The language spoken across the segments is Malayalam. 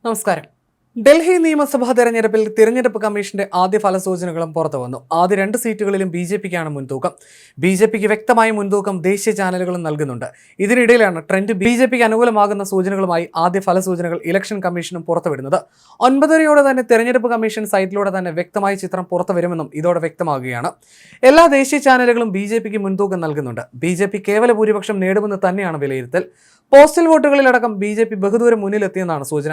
നമസ്കാരം. ഡൽഹി നിയമസഭാ തെരഞ്ഞെടുപ്പിൽ തിരഞ്ഞെടുപ്പ് കമ്മീഷന്റെ ആദ്യ ഫലസൂചനകളും പുറത്തുവന്നു. ആദ്യ 2 സീറ്റുകളിലും BJPക്കാണ് മുൻതൂക്കം. BJPക്ക് വ്യക്തമായ മുൻതൂക്കം ദേശീയ ചാനലുകളും നൽകുന്നുണ്ട്. ഇതിനിടയിലാണ് ട്രെൻഡ് BJPക്ക് അനുകൂലമാകുന്ന സൂചനകളുമായി ആദ്യ ഫലസൂചനകൾ ഇലക്ഷൻ കമ്മീഷനും പുറത്തുവിടുന്നത്. 9:30 തന്നെ തിരഞ്ഞെടുപ്പ് കമ്മീഷൻ സൈറ്റിലൂടെ തന്നെ വ്യക്തമായ ചിത്രം പുറത്തുവരുമെന്നും ഇതോടെ വ്യക്തമാകുകയാണ്. എല്ലാ ദേശീയ ചാനലുകളും BJPക്ക് മുൻതൂക്കം നൽകുന്നുണ്ട്. BJP കേവല ഭൂരിപക്ഷം നേടുമെന്ന് തന്നെയാണ് വിലയിരുത്തൽ. പോസ്റ്റൽ വോട്ടുകളിലടക്കം BJP ബഹുദൂരം മുന്നിലെത്തിയെന്നാണ് സൂചന.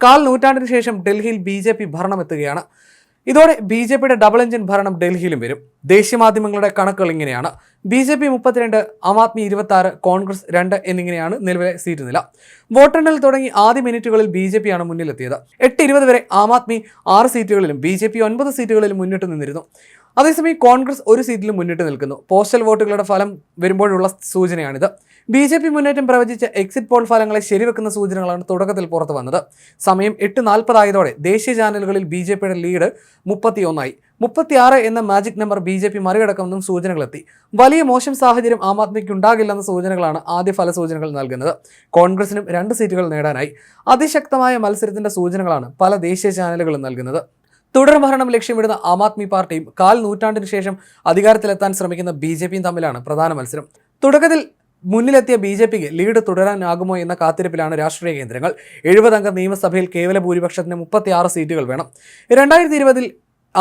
1/4 നൂറ്റാണ്ടിന് ശേഷം ഡൽഹിയിൽ BJP ഭരണമെത്തുകയാണ്. ഇതോടെ BJPയുടെ ഡബിൾ എഞ്ചിൻ ഭരണം ഡൽഹിയിലും വരും. ദേശീയ മാധ്യമങ്ങളുടെ കണക്കുകൾ ഇങ്ങനെയാണ്. BJP 32, ആം ആദ്മി 26, കോൺഗ്രസ് 2 എന്നിങ്ങനെയാണ് നിലവിലെ സീറ്റ് നില. വോട്ടെണ്ണൽ തുടങ്ങി ആദ്യ മിനിറ്റുകളിൽ BJPയാണ് മുന്നിലെത്തിയത്. 8:20 വരെ ആം ആദ്മി 6 സീറ്റുകളിലും BJP 9 സീറ്റുകളിലും മുന്നിട്ട് നിന്നിരുന്നു. അതേസമയം കോൺഗ്രസ് 1 സീറ്റിലും മുന്നിട്ട് നിൽക്കുന്നു. പോസ്റ്റൽ വോട്ടുകളുടെ ഫലം വരുമ്പോഴുള്ള സൂചനയാണിത്. BJP മുന്നേറ്റം പ്രവചിച്ച എക്സിറ്റ് പോൾ ഫലങ്ങളെ ശരിവെക്കുന്ന സൂചനകളാണ് തുടക്കത്തിൽ പുറത്തു വന്നത്. സമയം 8:40 ആയതോടെ ദേശീയ ചാനലുകളിൽ BJPയുടെ ലീഡ് 31ആയി. 36 എന്ന മാജിക് നമ്പർ BJP മറികടക്കുമെന്നും സൂചനകളെത്തി. വലിയ മോശം സാഹചര്യം ആം ആദ്മിക്ക് ഉണ്ടാകില്ലെന്ന സൂചനകളാണ് ആദ്യ ഫലസൂചനകൾ നൽകുന്നത്. കോൺഗ്രസിനും 2 സീറ്റുകൾ നേടാനായി. അതിശക്തമായ മത്സരത്തിന്റെ സൂചനകളാണ് പല ദേശീയ ചാനലുകളും നൽകുന്നത്. തുടർഭരണം ലക്ഷ്യമിടുന്ന ആം ആദ്മി പാർട്ടിയും 1/4 നൂറ്റാണ്ടിന് ശേഷം അധികാരത്തിലെത്താൻ ശ്രമിക്കുന്ന BJPയും തമ്മിലാണ് പ്രധാന മത്സരം. തുടക്കത്തിൽ മുന്നിലെത്തിയ BJPക്ക് ലീഡ് തുടരാനാകുമോ എന്ന കാത്തിരിപ്പിലാണ് രാഷ്ട്രീയ കേന്ദ്രങ്ങൾ. 70 അംഗ നിയമസഭയിൽ കേവല ഭൂരിപക്ഷത്തിന് 36 സീറ്റുകൾ വേണം. 2020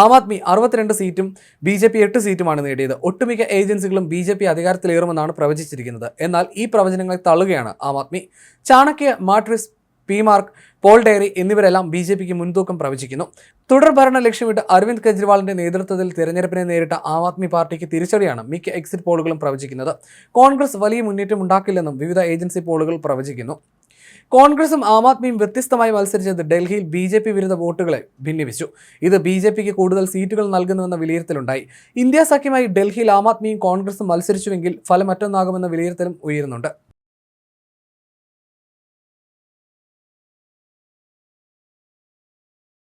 ആം ആദ്മി 62 സീറ്റും BJP 8 സീറ്റുമാണ് നേടിയത്. ഒട്ടുമിക്ക ഏജൻസികളും BJP അധികാരത്തിലേറുമെന്നാണ് പ്രവചിച്ചിരിക്കുന്നത്. എന്നാൽ ഈ പ്രവചനങ്ങളെ തള്ളുകയാണ് Aam Aadmi. Chanakya, Matrize, PMark, poll diary എന്നിവരെല്ലാം BJPക്ക് മുൻതൂക്കം പ്രവചിക്കുന്നു. തുടർഭരണം ലക്ഷ്യമിട്ട് അരവിന്ദ് കെജ്രിവാളിന്റെ നേതൃത്വത്തിൽ തിരഞ്ഞെടുപ്പിനെ നേരിട്ട ആം ആദ്മി പാർട്ടിക്ക് തിരിച്ചടിയാണ് മിക്ക എക്സിറ്റ് പോളുകളും പ്രവചിക്കുന്നത്. കോൺഗ്രസ് വലിയ മുന്നേറ്റം ഉണ്ടാക്കില്ലെന്നും വിവിധ ഏജൻസി പോളുകൾ പ്രവചിക്കുന്നു. കോൺഗ്രസും ആം ആദ്മിയും വ്യത്യസ്തമായി മത്സരിച്ചത് ഡൽഹിയിൽ BJP വിരുദ്ധ വോട്ടുകളെ ഭിന്നിപ്പിച്ചു. ഇത് BJPക്ക് കൂടുതൽ സീറ്റുകൾ നൽകുന്നുവെന്ന വിലയിരുത്തലുണ്ടായി. ഇന്ത്യ സഖ്യമായി ഡൽഹിയിൽ ആം ആദ്മിയും കോൺഗ്രസും മത്സരിച്ചുവെങ്കിൽ ഫലം മറ്റൊന്നാകുമെന്ന വിലയിരുത്തലും ഉയരുന്നുണ്ട്.